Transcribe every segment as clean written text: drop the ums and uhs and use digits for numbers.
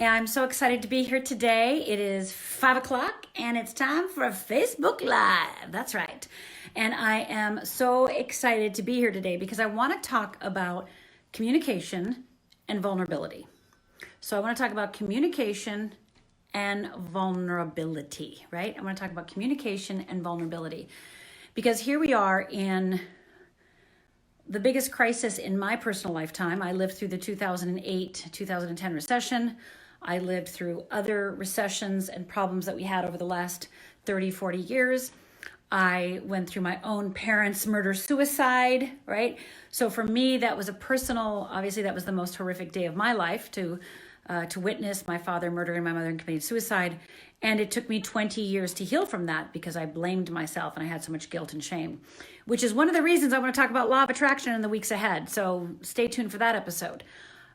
I'm so excited to be here today. It is 5 o'clock and it's time for a Facebook Live. That's right. And I am so excited to be here today because I want to talk about communication and vulnerability. So I want to talk about communication and vulnerability, right? I want to talk about communication and vulnerability because here we are in the biggest crisis in my personal lifetime. I lived through the 2008-2010 recession. I lived through other recessions and problems that we had over the last 30, 40 years. I went through my own parents' murder-suicide, right? So for me, that was a personal, obviously that was the most horrific day of my life to witness my father murdering my mother and committing suicide. And it took me 20 years to heal from that because I blamed myself and I had so much guilt and shame, which is one of the reasons I want to talk about law of attraction in the weeks ahead. So stay tuned for that episode.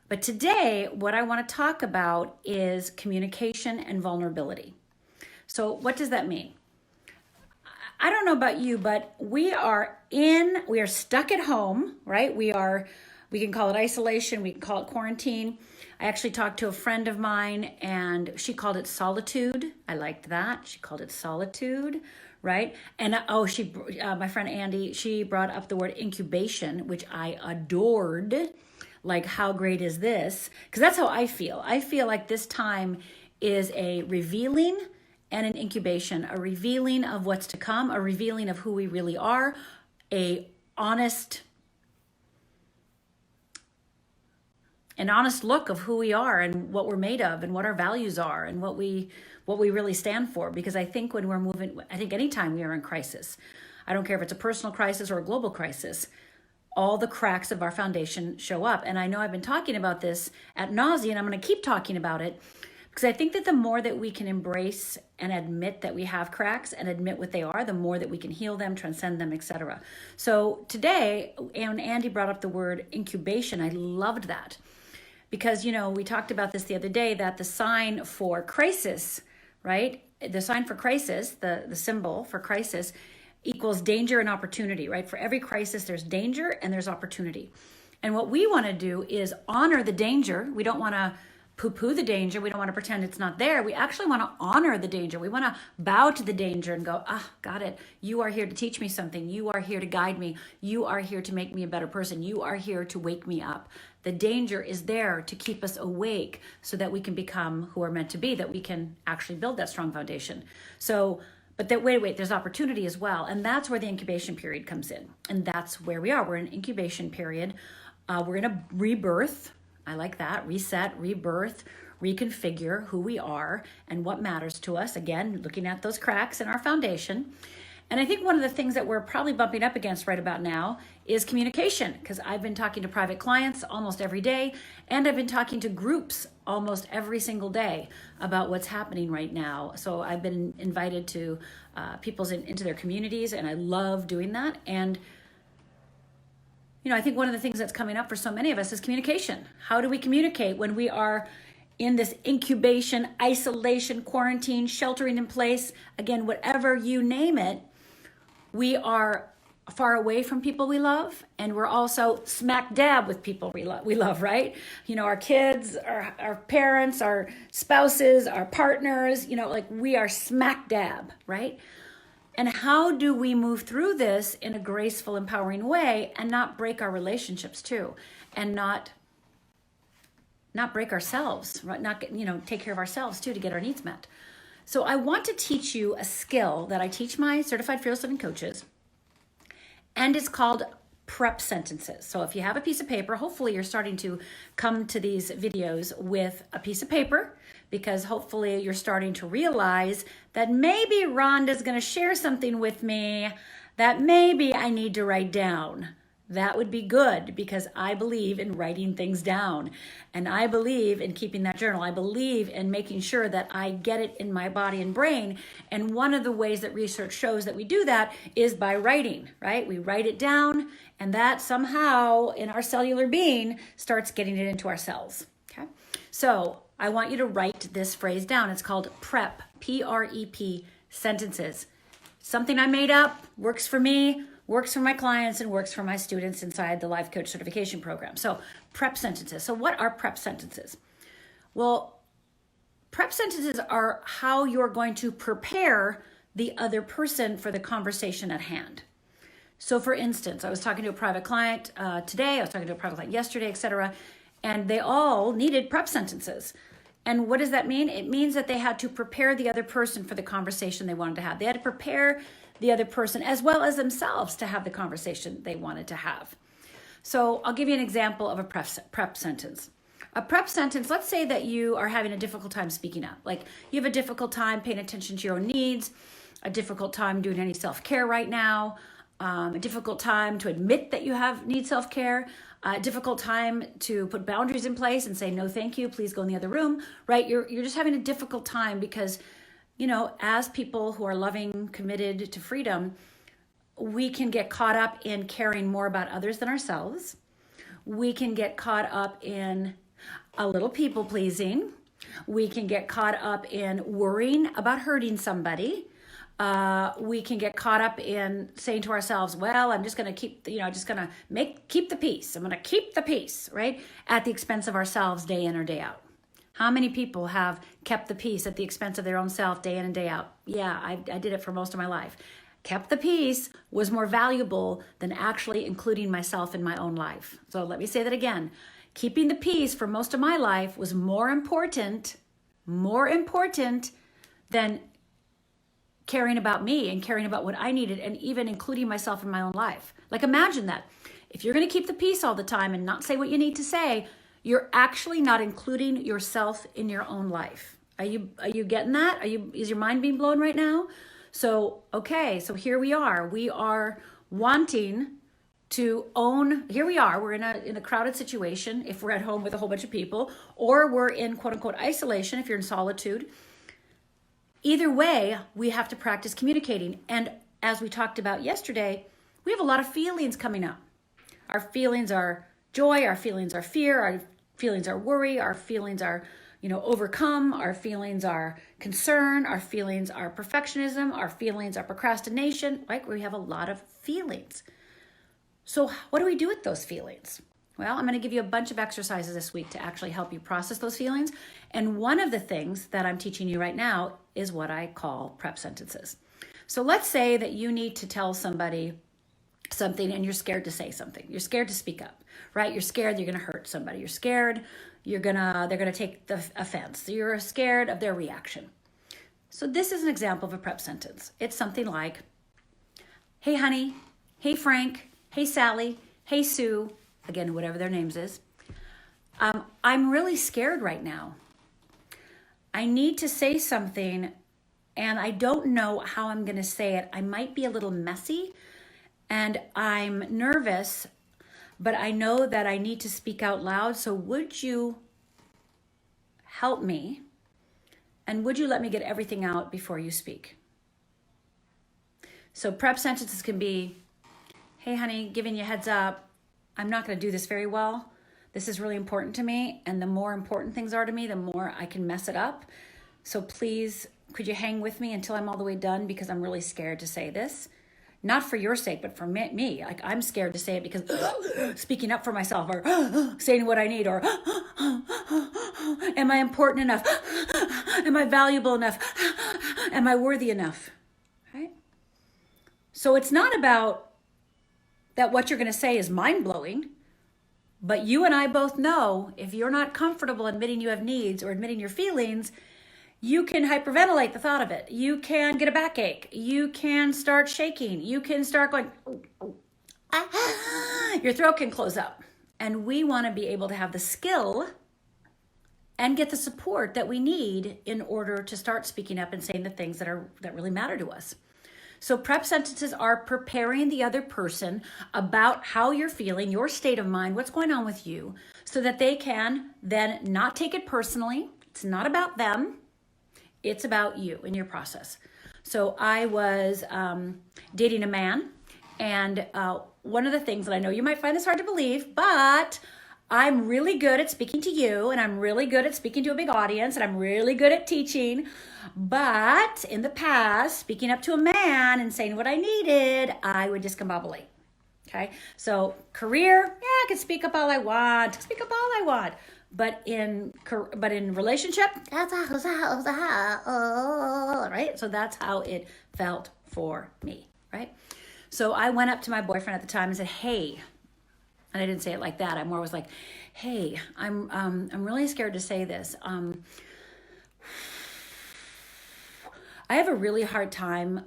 But today, what I want to talk about is communication and vulnerability. So what does that mean? I don't know about you, but we are stuck at home, right? We can call it isolation, we can call it quarantine. I actually talked to a friend of mine and she called it solitude. I liked that. She called it solitude, right? And my friend Andy, she brought up the word incubation, which I adored. Like, how great is this? Because that's how I feel. I feel like this time is a revealing and an incubation, a revealing of what's to come, a revealing of who we really are, an honest look of who we are and what we're made of and what our values are and what we really stand for. Because I think anytime we are in crisis, I don't care if it's a personal crisis or a global crisis, all the cracks of our foundation show up. And I know I've been talking about this ad nauseum, and I'm going to keep talking about it because I think that the more that we can embrace and admit that we have cracks and admit what they are, the more that we can heal them, transcend them, etc. So today, and Andy brought up the word incubation, I loved that because, we talked about this the other day, that the sign for crisis, right? The sign for crisis, the symbol for crisis equals danger and opportunity, right? For every crisis, there's danger and there's opportunity. And what we want to do is honor the danger. We don't want to poo-poo the danger. We don't want to pretend it's not there. We actually want to honor the danger. We want to bow to the danger and go, got it. You are here to teach me something. You are here to guide me. You are here to make me a better person. You are here to wake me up. The danger is there to keep us awake so that we can become who we're meant to be, that we can actually build that strong foundation. But wait, there's opportunity as well. And that's where the incubation period comes in. And that's where we are. We're in an incubation period. We're in a rebirth. I like that. Reset, rebirth, reconfigure who we are and what matters to us. Again, looking at those cracks in our foundation. And I think one of the things that we're probably bumping up against right about now is communication, because I've been talking to private clients almost every day, and I've been talking to groups almost every single day about what's happening right now. So I've been invited to into their communities, and I love doing that. And I think one of the things that's coming up for so many of us is communication. How do we communicate when we are in this incubation, isolation, quarantine, sheltering in place? Again, whatever you name it, we are far away from people we love, and we're also smack dab with people we love, right? Our kids, our parents, our spouses, our partners, we are smack dab, right? And how do we move through this in a graceful, empowering way and not break our relationships too, and not break ourselves, right? Take care of ourselves too to get our needs met. So I want to teach you a skill that I teach my certified fearless living coaches, and it's called prep sentences. So if you have a piece of paper, hopefully you're starting to come to these videos with a piece of paper, because hopefully you're starting to realize that maybe Rhonda's going to share something with me that maybe I need to write down. That would be good, because I believe in writing things down, and I believe in keeping that journal. I believe in making sure that I get it in my body and brain. And one of the ways that research shows that we do that is by writing, right? We write it down, and that somehow in our cellular being starts getting it into our cells. Okay. So I want you to write this phrase down. It's called PREP, P-R-E-P, sentences. Something I made up, works for me, works for my clients, and works for my students inside the Life Coach Certification Program. So prep sentences. So what are prep sentences? Well, Prep sentences are how you're going to prepare the other person for the conversation at hand. So for instance, I was talking to a private client today, I was talking to a private client yesterday, etc., and they all needed prep sentences. And what does that mean? It means that they had to prepare the other person for the conversation they wanted to have. They had to prepare the other person as well as themselves to have the conversation they wanted to have. So I'll give you an example of a prep sentence. A prep sentence, let's say that you are having a difficult time speaking up. Like you have a difficult time paying attention to your own needs, a difficult time doing any self-care right now, a difficult time to admit that you need self-care, a difficult time to put boundaries in place and say, no, thank you, please go in the other room, right? You're just having a difficult time because, you know, as people who are loving, committed to freedom, we can get caught up in caring more about others than ourselves. We can get caught up in a little people pleasing. We can get caught up in worrying about hurting somebody. We can get caught up in saying to ourselves, well, I'm just going to keep the peace. I'm going to keep the peace, right? At the expense of ourselves day in or day out. How many people have kept the peace at the expense of their own self day in and day out? Yeah, I did it for most of my life. Kept the peace was more valuable than actually including myself in my own life. So let me say that again. Keeping the peace for most of my life was more important than caring about me and caring about what I needed and even including myself in my own life. Like imagine that. If you're going to keep the peace all the time and not say what you need to say, you're actually not including yourself in your own life. Are you getting that? Is your mind being blown right now? So, okay, so here we are. We are wanting to own, here we are, we're in a crowded situation if we're at home with a whole bunch of people, or we're in quote unquote isolation if you're in solitude. Either way, we have to practice communicating. And as we talked about yesterday, we have a lot of feelings coming up. Our feelings are joy, our feelings are fear, our feelings are worry, our feelings are, overcome, our feelings are concern, our feelings are perfectionism, our feelings are procrastination, right? We have a lot of feelings. So what do we do with those feelings? Well, I'm going to give you a bunch of exercises this week to actually help you process those feelings. And one of the things that I'm teaching you right now is what I call prep sentences. So let's say that you need to tell somebody something and you're scared to say something. You're scared to speak up, right? You're scared you're going to hurt somebody. You're scared they're going to take the offense. You're scared of their reaction. So this is an example of a prep sentence. It's something like, hey, honey, hey, Frank, hey, Sally, hey, Sue, again, whatever their names is. I'm really scared right now. I need to say something and I don't know how I'm going to say it. I might be a little messy and I'm nervous, but I know that I need to speak out loud. So would you help me? And would you let me get everything out before you speak? So prep sentences can be, hey, honey, giving you a heads up. I'm not going to do this very well. This is really important to me. And the more important things are to me, the more I can mess it up. So please, could you hang with me until I'm all the way done? Because I'm really scared to say this. Not for your sake, but for me. Like I'm scared to say it because speaking up for myself or saying what I need or am I important enough? Am I valuable enough? Am I worthy enough? Right? So it's not about that what you're going to say is mind-blowing, but you and I both know if you're not comfortable admitting you have needs or admitting your feelings, you can hyperventilate the thought of it. You can get a backache. You can start shaking. You can start going, your throat can close up. And we want to be able to have the skill and get the support that we need in order to start speaking up and saying the things that really matter to us. So prep sentences are preparing the other person about how you're feeling, your state of mind, what's going on with you, so that they can then not take it personally. It's not about them. It's about you and your process. So I was dating a man, and one of the things that I know you might find this hard to believe, but I'm really good at speaking to you, and I'm really good at speaking to a big audience, and I'm really good at teaching. But in the past, speaking up to a man and saying what I needed, I would discombobulate. Okay, so career, I can speak up all I want, but in relationship, that's how, right? So that's how it felt for me, right? So I went up to my boyfriend at the time and said, hey, and I didn't say it like that. I more was like, hey, I'm really scared to say this. I have a really hard time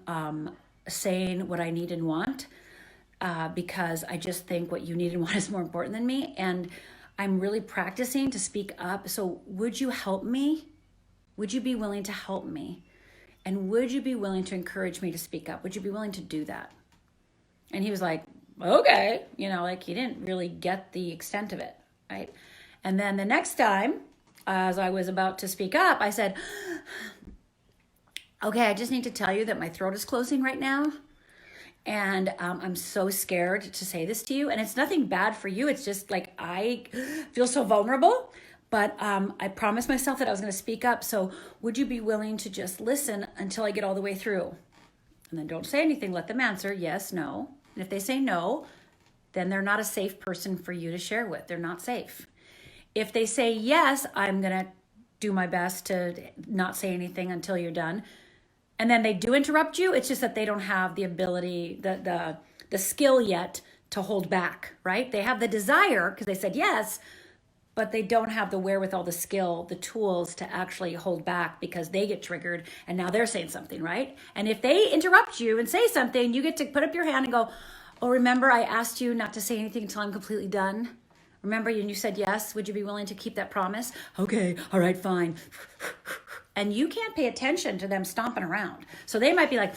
saying what I need and want because I just think what you need and want is more important than me. And I'm really practicing to speak up. So would you help me? Would you be willing to help me? And would you be willing to encourage me to speak up? Would you be willing to do that? And he was like, okay. You know, like he didn't really get the extent of it, right? And then the next time, as I was about to speak up, I said, okay, I just need to tell you that my throat is closing right now. And I'm so scared to say this to you. And it's nothing bad for you. It's just like I feel so vulnerable. But I promised myself that I was going to speak up. So would you be willing to just listen until I get all the way through? And then don't say anything. Let them answer yes, no. And if they say no, then they're not a safe person for you to share with. They're not safe. If they say yes, I'm going to do my best to not say anything until you're done. And then they do interrupt you. It's just that they don't have the ability, the skill yet to hold back, right? They have the desire because they said yes, but they don't have the wherewithal, the skill, the tools to actually hold back because they get triggered and now they're saying something, right? And if they interrupt you and say something, you get to put up your hand and go, oh, remember I asked you not to say anything until I'm completely done? Remember you said yes, would you be willing to keep that promise? Okay, all right, fine. And you can't pay attention to them stomping around. So they might be like,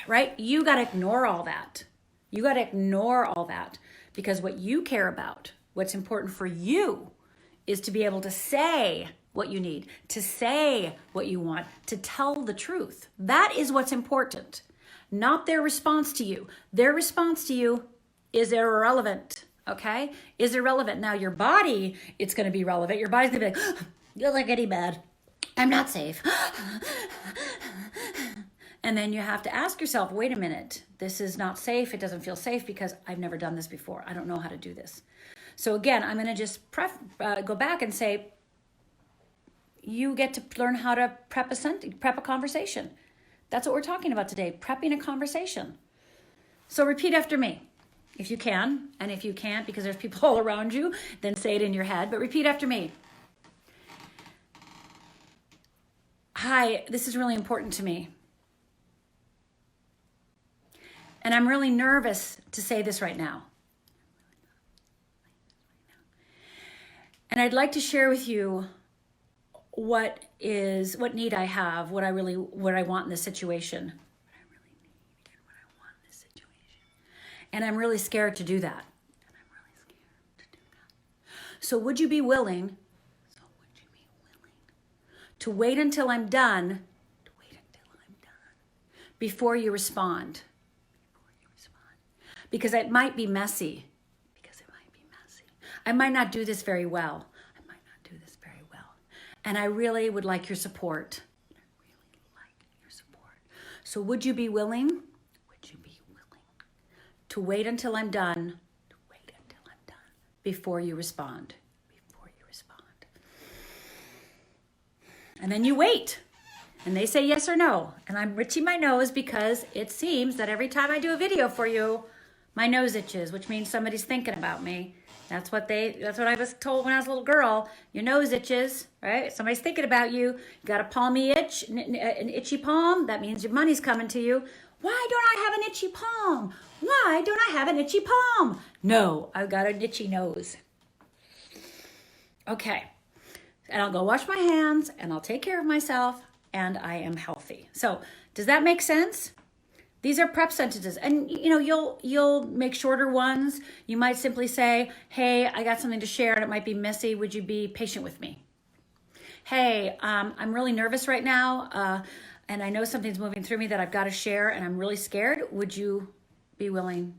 right? You got to ignore all that. You got to ignore all that because what you care about, what's important for you is to be able to say what you need, to say what you want, to tell the truth. That is what's important, not their response to you. Their response to you is irrelevant. Okay, is irrelevant. Now your body, it's going to be relevant. Your body's going to be like, you're like getting bad. I'm not safe. And then you have to ask yourself, wait a minute, this is not safe. It doesn't feel safe because I've never done this before. I don't know how to do this. So again, I'm going to just go back and say, you get to learn how to prep a conversation. That's what we're talking about today, prepping a conversation. So repeat after me. If you can, and if you can't, because there's people all around you, then say it in your head, but repeat after me. Hi, this is really important to me. And I'm really nervous to say this right now. And I'd like to share with you what need I have, what I want in this situation. And I'm really scared to do that. So would you be willing to wait until I'm done before you respond? Because it might be messy. I might not do this very well. And I really would like your support. So would you be willing to wait until I'm done before you respond? And then you wait. And they say yes or no. And I'm itching my nose because it seems that every time I do a video for you, my nose itches, which means somebody's thinking about me. That's what I was told when I was a little girl. Your nose itches, right? Somebody's thinking about you. You got a palmy itch, an itchy palm. That means your money's coming to you. Why don't I have an itchy palm? Why don't I have an itchy palm? No, I've got an itchy nose. Okay. And I'll go wash my hands and I'll take care of myself and I am healthy. So does that make sense? These are prep sentences, and you'll make shorter ones. You might simply say, hey, I got something to share and it might be messy. Would you be patient with me? Hey, I'm really nervous right now and I know something's moving through me that I've got to share and I'm really scared. Would you be willing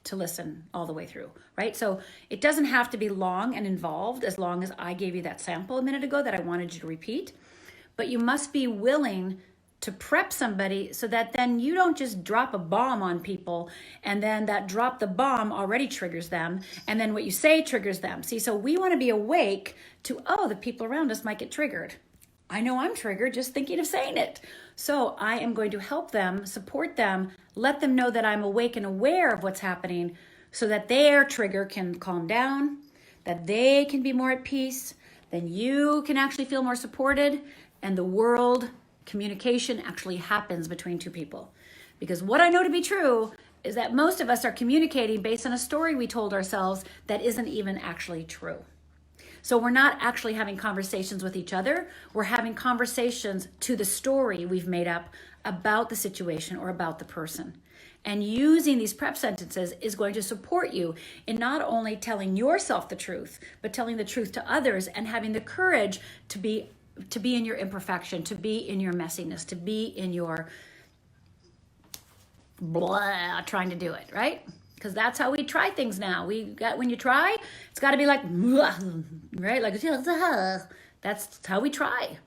to listen all the way through, right? So it doesn't have to be long and involved as long as I gave you that sample a minute ago that I wanted you to repeat, but you must be willing to prep somebody so that then you don't just drop a bomb on people and then that drop the bomb already triggers them and then what you say triggers them. See, so we want to be awake to, oh, the people around us might get triggered. I know I'm triggered just thinking of saying it. So I am going to help them, support them, let them know that I'm awake and aware of what's happening so that their trigger can calm down, that they can be more at peace, then you can actually feel more supported, and the world communication actually happens between two people. Because what I know to be true is that most of us are communicating based on a story we told ourselves that isn't even actually true. So we're not actually having conversations with each other. We're having conversations to the story we've made up about the situation or about the person. And using these prep sentences is going to support you in not only telling yourself the truth, but telling the truth to others and having the courage to be in your imperfection, to be in your messiness, to be in your blah, trying to do it, right? Because that's how we try things now. When you try, it's got to be like, right? Like, that's how we try.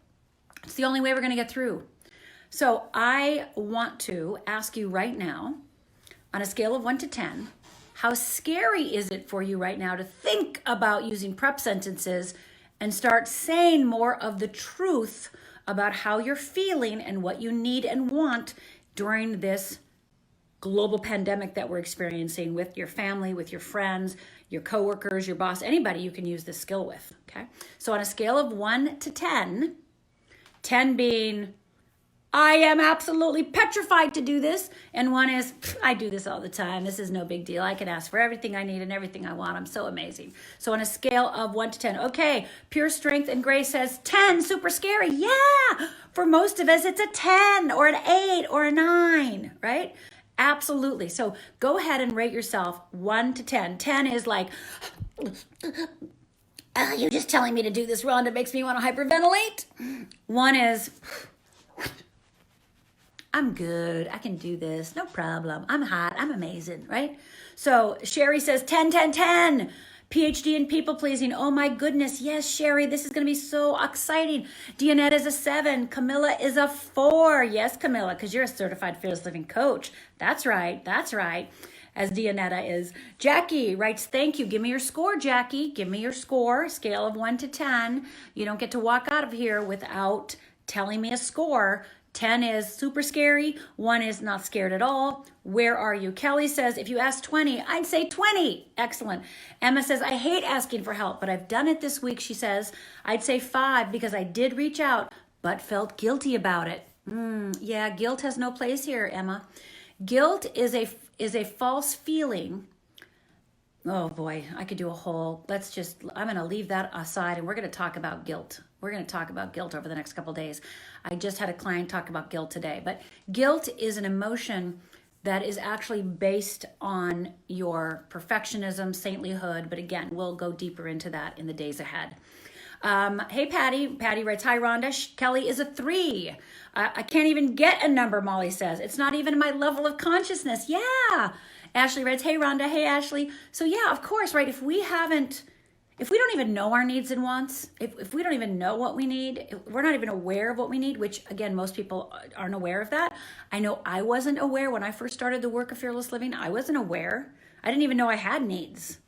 It's the only way we're going to get through. So I want to ask you right now, on a scale of 1 to 10, how scary is it for you right now to think about using prep sentences and start saying more of the truth about how you're feeling and what you need and want during this global pandemic that we're experiencing with your family, with your friends, your coworkers, your boss, anybody you can use this skill with, okay? So on a scale of 1 to 10, 10 being, I am absolutely petrified to do this, and 1 is, I do this all the time. This is no big deal. I can ask for everything I need and everything I want. I'm so amazing. So on a scale of 1 to 10, okay, Pure Strength and Grace says 10, super scary. Yeah, for most of us, it's a 10 or an 8 or a 9, right? Absolutely. So go ahead and rate yourself 1 to 10. 10 is like, you're just telling me to do this, Rhonda. It makes me want to hyperventilate. 1 is, I'm good. I can do this. No problem. I'm hot. I'm amazing, right? So Sherry says 10, 10, 10. PhD in people pleasing. Oh my goodness. Yes, Sherry, this is going to be so exciting. Dionetta is a 7. Camilla is a 4. Yes, Camilla, because you're a certified fearless living coach. That's right. That's right. As Dionetta is. Jackie writes, thank you. Give me your score, Jackie. Give me your score. Scale of 1 to 10. You don't get to walk out of here without telling me a score. 10 is super scary. 1 is not scared at all. Where are you? Kelly says, if you ask 20, I'd say 20. Excellent. Emma says, I hate asking for help, but I've done it this week. She says, I'd say 5 because I did reach out, but felt guilty about it. Yeah, guilt has no place here, Emma. Guilt is a false feeling. Oh boy, I could do a whole, I'm going to leave that aside and we're going to talk about guilt. We're going to talk about guilt over the next couple of days. I just had a client talk about guilt today, but guilt is an emotion that is actually based on your perfectionism, saintlyhood. But again, we'll go deeper into that in the days ahead. Hey, Patty. Patty writes, hi, Rhonda. Kelly is a 3. I can't even get a number, Molly says. It's not even my level of consciousness. Yeah. Ashley writes, hey, Rhonda. Hey, Ashley. So yeah, of course, right? If we don't even know our needs and wants, if we don't even know what we need, if we're not even aware of what we need, which again, most people aren't aware of that. I know I wasn't aware when I first started the work of fearless living. I wasn't aware. I didn't even know I had needs.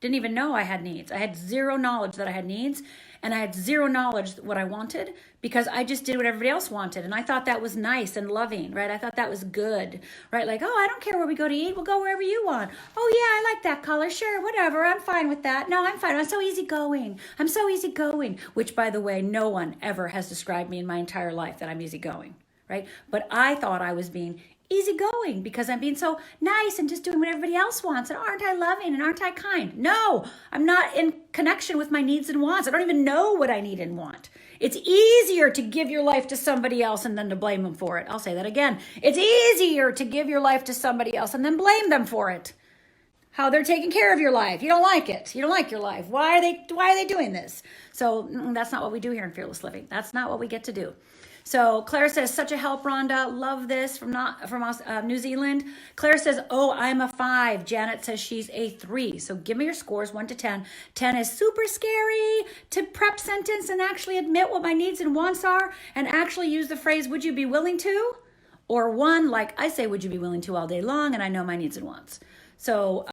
Didn't even know I had needs. I had zero knowledge that I had needs, and I had zero knowledge what I wanted because I just did what everybody else wanted. And I thought that was nice and loving, right? I thought that was good, right? Like, oh, I don't care where we go to eat. We'll go wherever you want. Oh yeah, I like that color. Sure, whatever. I'm fine with that. No, I'm fine. I'm so easygoing. I'm so easygoing, which by the way, no one ever has described me in my entire life that I'm easygoing, right? But I thought I was being easygoing because I'm being so nice and just doing what everybody else wants. And aren't I loving and aren't I kind? No, I'm not in connection with my needs and wants. I don't even know what I need and want. It's easier to give your life to somebody else and then to blame them for it. I'll say that again. It's easier to give your life to somebody else and then blame them for it. How they're taking care of your life. You don't like it. You don't like your life. Why are they doing this? So that's not what we do here in Fearless Living. That's not what we get to do. So Claire says, such a help, Rhonda. Love this from New Zealand. Claire says, oh, I'm a 5. Janet says she's a 3. So give me your scores, 1 to 10. 10 is super scary to prep sentence and actually admit what my needs and wants are and actually use the phrase, would you be willing to? Or 1, like I say, would you be willing to all day long? And I know my needs and wants. So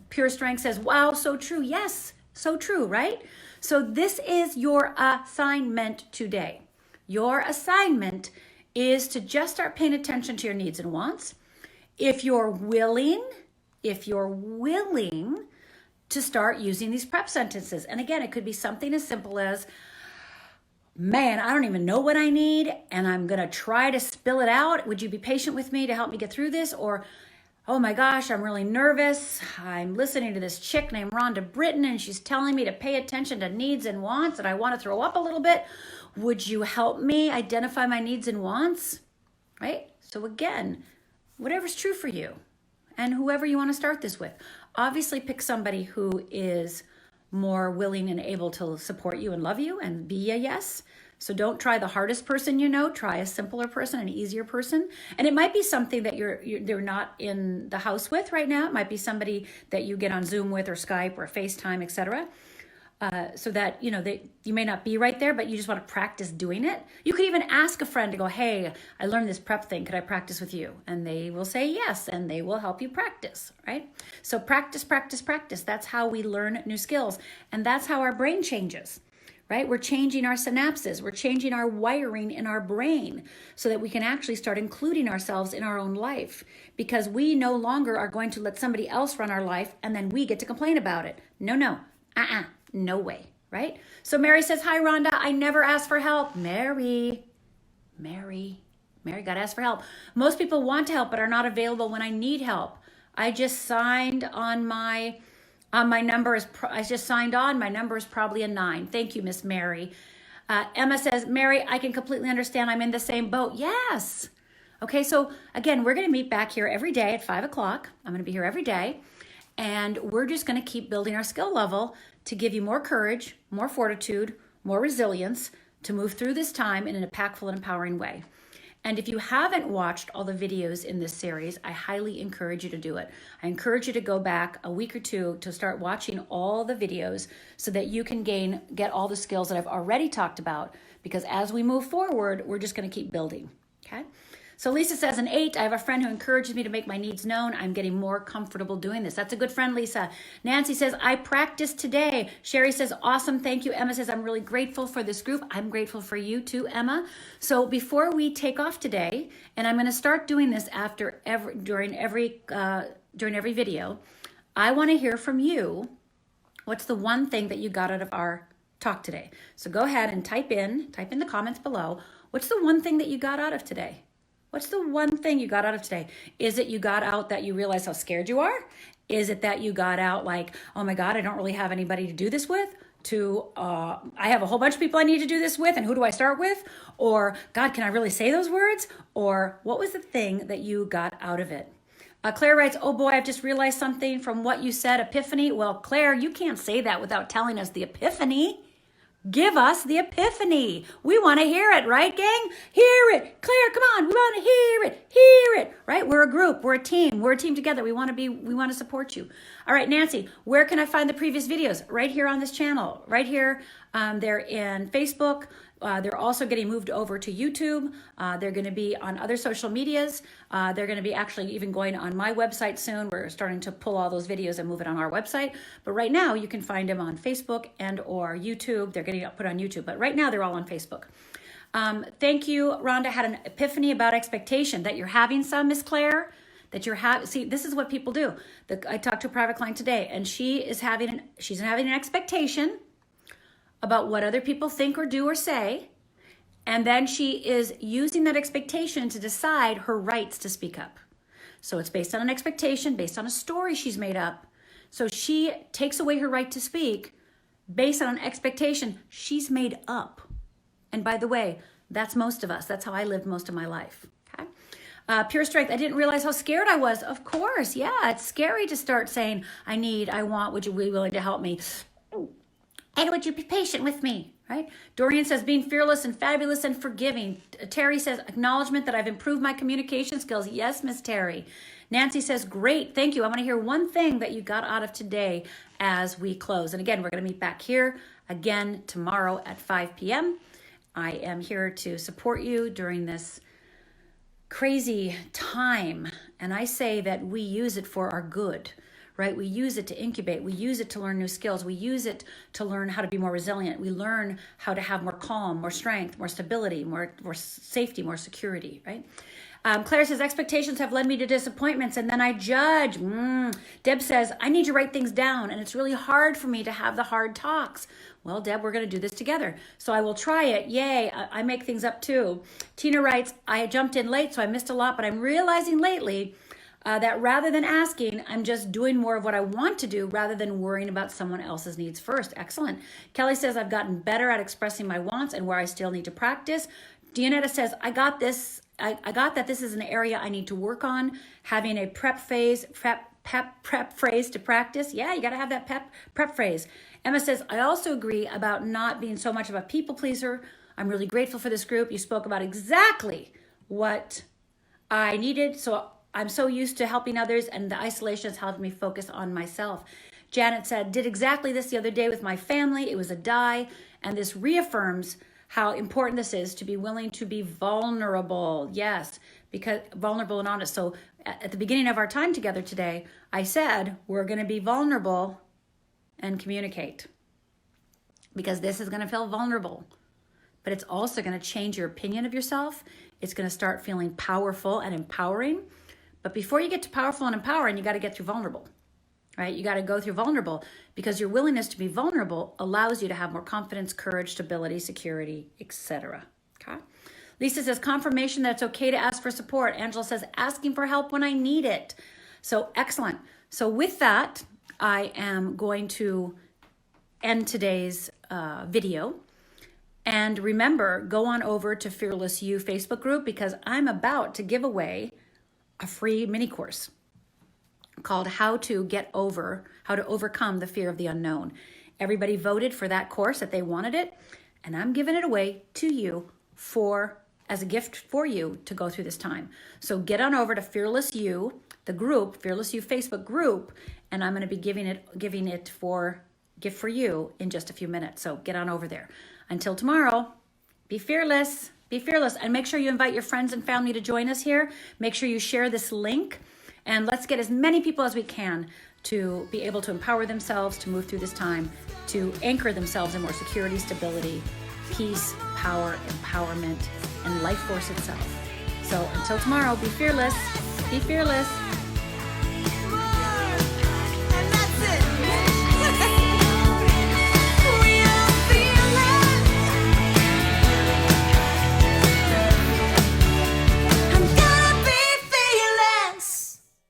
Pure Strength says, wow, so true. Yes, so true, right? So this is your assignment today. Your assignment is to just start paying attention to your needs and wants. If you're willing to start using these prep sentences. And again, it could be something as simple as, man, I don't even know what I need, and I'm going to try to spill it out. Would you be patient with me to help me get through this? Or, oh my gosh, I'm really nervous. I'm listening to this chick named Rhonda Britton, and she's telling me to pay attention to needs and wants, and I want to throw up a little bit. Would you help me identify my needs and wants? Right? So again, whatever's true for you and whoever you want to start this with. Obviously, pick somebody who is more willing and able to support you and love you and be a yes. So don't try the hardest person you know. Try a simpler person, an easier person. And it might be something that they're not in the house with right now. It might be somebody that you get on Zoom with or Skype or FaceTime, etc. So that, you may not be right there, but you just want to practice doing it. You could even ask a friend to go, hey, I learned this prep thing. Could I practice with you? And they will say yes, and they will help you practice, right? So practice, practice, practice. That's how we learn new skills. And that's how our brain changes, right? We're changing our synapses. We're changing our wiring in our brain so that we can actually start including ourselves in our own life, because we no longer are going to let somebody else run our life and then we get to complain about it. No, no way, right? So Mary says, hi, Rhonda. I never asked for help. Mary got to ask for help. Most people want to help, but are not available when I need help. I just signed on my number is, my number is probably a 9. Thank you, Miss Mary. Emma says, Mary, I can completely understand. I'm in the same boat. Yes. Okay. So again, we're going to meet back here every day at 5 o'clock. I'm going to be here every day. And we're just going to keep building our skill level to give you more courage, more fortitude, more resilience to move through this time in an impactful and empowering way. And if you haven't watched all the videos in this series, I highly encourage you to do it. I encourage you to go back a week or two to start watching all the videos so that you can get all the skills that I've already talked about, because as we move forward, we're just going to keep building, okay? So Lisa says, an 8, I have a friend who encourages me to make my needs known. I'm getting more comfortable doing this. That's a good friend, Lisa. Nancy says, I practiced today. Sherry says, awesome, thank you. Emma says, I'm really grateful for this group. I'm grateful for you too, Emma. So before we take off today, and I'm going to start doing this during every video, I want to hear from you. What's the one thing that you got out of our talk today? So go ahead and type in the comments below. What's the one thing that you got out of today? What's the one thing you got out of today? Is it you got out that you realize how scared you are? Is it that you got out like, oh my God, I don't really have anybody to do this with? To, I have a whole bunch of people I need to do this with, and who do I start with? Or, God, can I really say those words? Or what was the thing that you got out of it? Claire writes, oh boy, I've just realized something from what you said, epiphany. Well, Claire, you can't say that without telling us the epiphany. Give us the epiphany. We want to hear it, right, gang? Hear it. Claire, come on. We want to hear it, right? We're a group. We're a team. We're a team together. We want to support you. All right, Nancy, where can I find the previous videos? Right here on this channel, right here. They're in Facebook. They're also getting moved over to YouTube. They're going to be on other social medias. They're going to be actually even going on my website soon. We're starting to pull all those videos and move it on our website. But right now you can find them on Facebook and or YouTube. They're getting put on YouTube, but right now they're all on Facebook. Thank you, Rhonda. Had an epiphany about expectation that you're having some, Miss Claire. That you're see, this is what people do. I talked to a private client today, and she's having an expectation about what other people think or do or say, and then she is using that expectation to decide her rights to speak up. So it's based on an expectation, based on a story she's made up. So she takes away her right to speak based on an expectation she's made up. And by the way, that's most of us. That's how I lived most of my life. Okay. Pure Strength, I didn't realize how scared I was. Of course, yeah, it's scary to start saying, I want, would you be willing to help me? And would you be patient with me, right? Dorian says, being fearless and fabulous and forgiving. Terry says, acknowledgement that I've improved my communication skills. Yes, Miss Terry. Nancy says, great, thank you. I want to hear one thing that you got out of today as we close. And again, we're going to meet back here again tomorrow at 5 p.m. I am here to support you during this crazy time. And I say that we use it for our good, right? We use it to incubate. We use it to learn new skills. We use it to learn how to be more resilient. We learn how to have more calm, more strength, more stability, more safety, more security, right? Claire says, expectations have led me to disappointments and then I judge. Deb says, I need to write things down and it's really hard for me to have the hard talks. Well, Deb, we're going to do this together. So I will try it. Yay. I make things up too. Tina writes, I jumped in late, so I missed a lot, but I'm realizing lately that rather than asking, I'm just doing more of what I want to do rather than worrying about someone else's needs first. Excellent. Kelly says, I've gotten better at expressing my wants and where I still need to practice. Deanetta says, I got this. I got that this is an area I need to work on. Having a prep phrase to practice. Yeah, you got to have that prep phrase. Emma says, I also agree about not being so much of a people pleaser. I'm really grateful for this group. You spoke about exactly what I needed. So I'm so used to helping others and the isolation has helped me focus on myself. Janet said, did exactly this the other day with my family. It was a die. And this reaffirms how important this is to be willing to be vulnerable. Yes, because vulnerable and honest. So at the beginning of our time together today, I said, we're going to be vulnerable and communicate because this is going to feel vulnerable, but it's also going to change your opinion of yourself. It's going to start feeling powerful and empowering. But before you get to powerful and empowering, you got to get through vulnerable. Right? You got to go through vulnerable because your willingness to be vulnerable allows you to have more confidence, courage, stability, security, etc. Okay. Lisa says, confirmation that it's okay to ask for support. Angela says, asking for help when I need it. So excellent. So with that, I am going to end today's video. And remember, go on over to Fearless You Facebook group because I'm about to give away a free mini course called How to Overcome the Fear of the Unknown. Everybody voted for that course that they wanted it, and I'm giving it away to you as a gift for you to go through this time. So get on over to Fearless You, the group, Fearless You Facebook group, and I'm going to be giving it for gift for you in just a few minutes. So get on over there. Until tomorrow, be fearless, and make sure you invite your friends and family to join us here. Make sure you share this link. And let's get as many people as we can to be able to empower themselves, to move through this time, to anchor themselves in more security, stability, peace, power, empowerment, and life force itself. So until tomorrow, be fearless, be fearless.